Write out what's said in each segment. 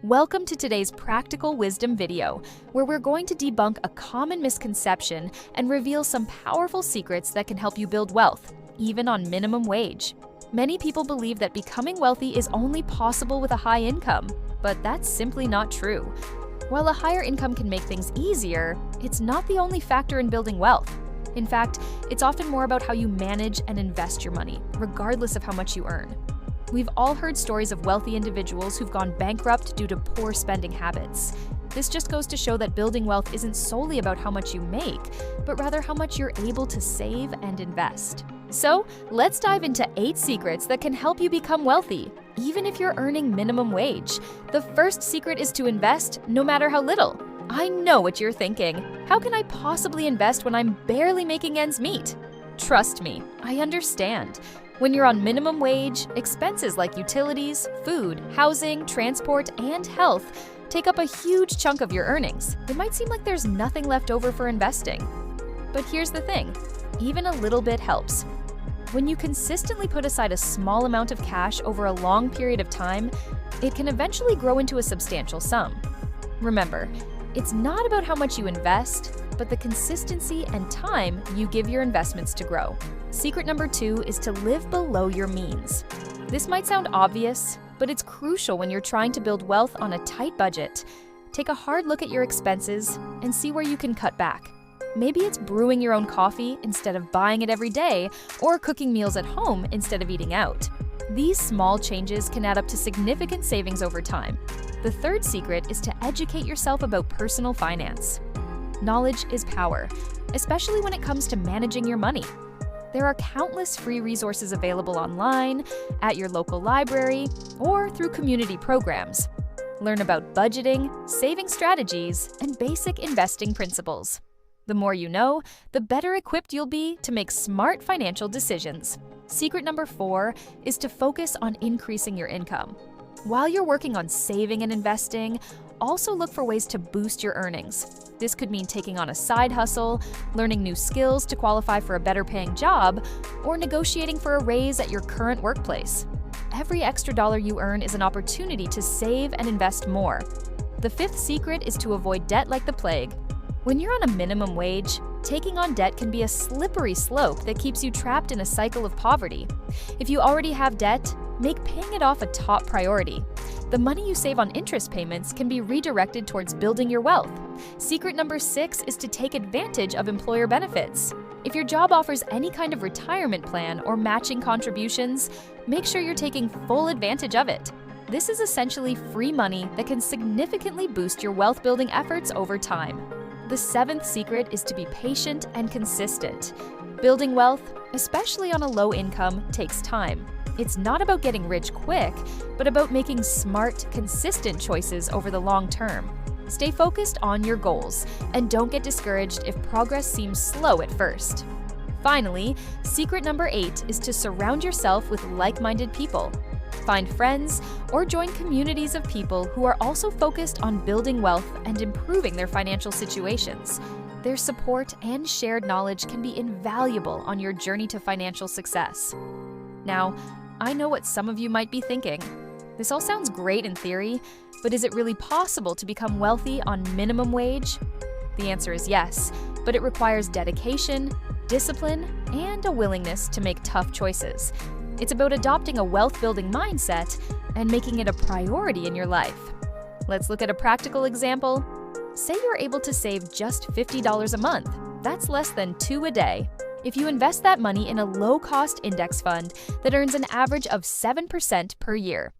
Welcome to today's practical wisdom video, where we're going to debunk a common misconception and reveal some powerful secrets that can help you build wealth, even on minimum wage. Many people believe that becoming wealthy is only possible with a high income, but that's simply not true. While a higher income can make things easier, it's not the only factor in building wealth. In fact, it's often more about how you manage and invest your money, regardless of how much you earn. We've all heard stories of wealthy individuals who've gone bankrupt due to poor spending habits. This just goes to show that building wealth isn't solely about how much you make, but rather how much you're able to save and invest. So, let's dive into 8 secrets that can help you become wealthy, even if you're earning minimum wage. The first secret is to invest no matter how little. I know what you're thinking. How can I possibly invest when I'm barely making ends meet? Trust me, I understand. When you're on minimum wage, expenses like utilities, food, housing, transport, and health take up a huge chunk of your earnings. It might seem like there's nothing left over for investing. But here's the thing, even a little bit helps. When you consistently put aside a small amount of cash over a long period of time, it can eventually grow into a substantial sum. Remember, it's not about how much you invest, but the consistency and time you give your investments to grow. Secret number 2 is to live below your means. This might sound obvious, but it's crucial when you're trying to build wealth on a tight budget. Take a hard look at your expenses and see where you can cut back. Maybe it's brewing your own coffee instead of buying it every day, or cooking meals at home instead of eating out. These small changes can add up to significant savings over time. The third secret is to educate yourself about personal finance. Knowledge is power, especially when it comes to managing your money. There are countless free resources available online, at your local library, or through community programs. Learn about budgeting, saving strategies, and basic investing principles. The more you know, the better equipped you'll be to make smart financial decisions. Secret number 4 is to focus on increasing your income. While you're working on saving and investing, also look for ways to boost your earnings. This could mean taking on a side hustle, learning new skills to qualify for a better paying job, or negotiating for a raise at your current workplace. Every extra dollar you earn is an opportunity to save and invest more. The 5th secret is to avoid debt like the plague. When you're on a minimum wage, taking on debt can be a slippery slope that keeps you trapped in a cycle of poverty. If you already have debt, make paying it off a top priority. The money you save on interest payments can be redirected towards building your wealth. Secret number 6 is to take advantage of employer benefits. If your job offers any kind of retirement plan or matching contributions, make sure you're taking full advantage of it. This is essentially free money that can significantly boost your wealth-building efforts over time. The 7th secret is to be patient and consistent. Building wealth, especially on a low income, takes time. It's not about getting rich quick, but about making smart, consistent choices over the long term. Stay focused on your goals, and don't get discouraged if progress seems slow at first. Finally, secret number 8 is to surround yourself with like-minded people. Find friends or join communities of people who are also focused on building wealth and improving their financial situations. Their support and shared knowledge can be invaluable on your journey to financial success. Now, I know what some of you might be thinking. This all sounds great in theory, but is it really possible to become wealthy on minimum wage? The answer is yes, but it requires dedication, discipline, and a willingness to make tough choices. It's about adopting a wealth-building mindset and making it a priority in your life. Let's look at a practical example. Say you're able to save just $50 a month. That's less than $2 a day. If you invest that money in a low-cost index fund that earns an average of 7% per year.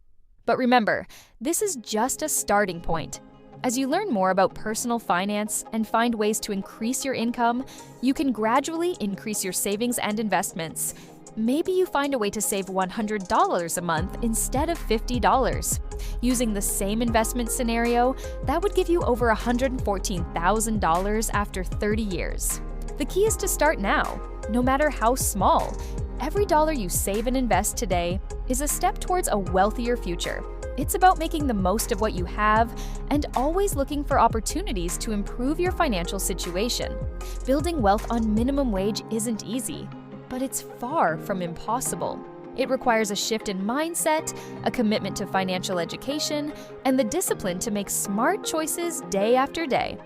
But remember, this is just a starting point. As you learn more about personal finance and find ways to increase your income, you can gradually increase your savings and investments. Maybe you find a way to save $100 a month instead of $50. Using the same investment scenario, that would give you over $114,000 after 30 years. The key is to start now, no matter how small. Every dollar you save and invest today is a step towards a wealthier future. It's about making the most of what you have and always looking for opportunities to improve your financial situation. Building wealth on minimum wage isn't easy, but it's far from impossible. It requires a shift in mindset, a commitment to financial education, and the discipline to make smart choices day after day.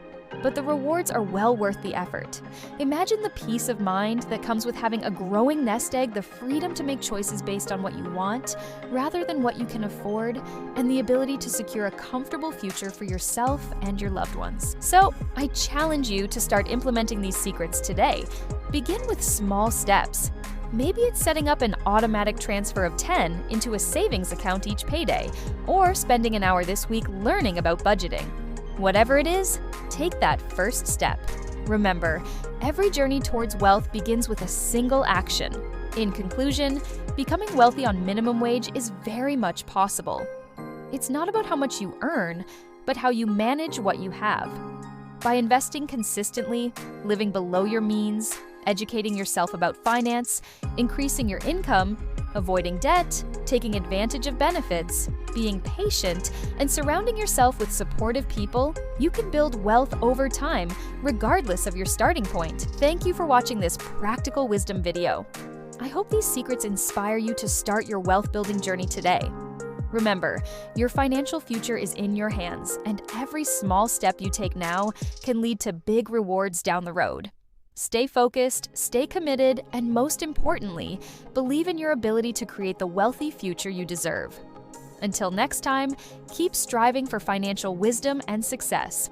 But the rewards are well worth the effort. Imagine the peace of mind that comes with having a growing nest egg, the freedom to make choices based on what you want rather than what you can afford, and the ability to secure a comfortable future for yourself and your loved ones. So, I challenge you to start implementing these secrets today. Begin with small steps. Maybe it's setting up an automatic transfer of $10 into a savings account each payday, or spending an hour this week learning about budgeting. Whatever it is, take that first step. Remember, every journey towards wealth begins with a single action. In conclusion, becoming wealthy on minimum wage is very much possible. It's not about how much you earn, but how you manage what you have. By investing consistently, living below your means, educating yourself about finance, increasing your income, avoiding debt, taking advantage of benefits, being patient, and surrounding yourself with supportive people, you can build wealth over time, regardless of your starting point. Thank you for watching this practical wisdom video. I hope these secrets inspire you to start your wealth-building journey today. Remember, your financial future is in your hands, and every small step you take now can lead to big rewards down the road. Stay focused, stay committed, and most importantly, believe in your ability to create the wealthy future you deserve. Until next time, keep striving for financial wisdom and success.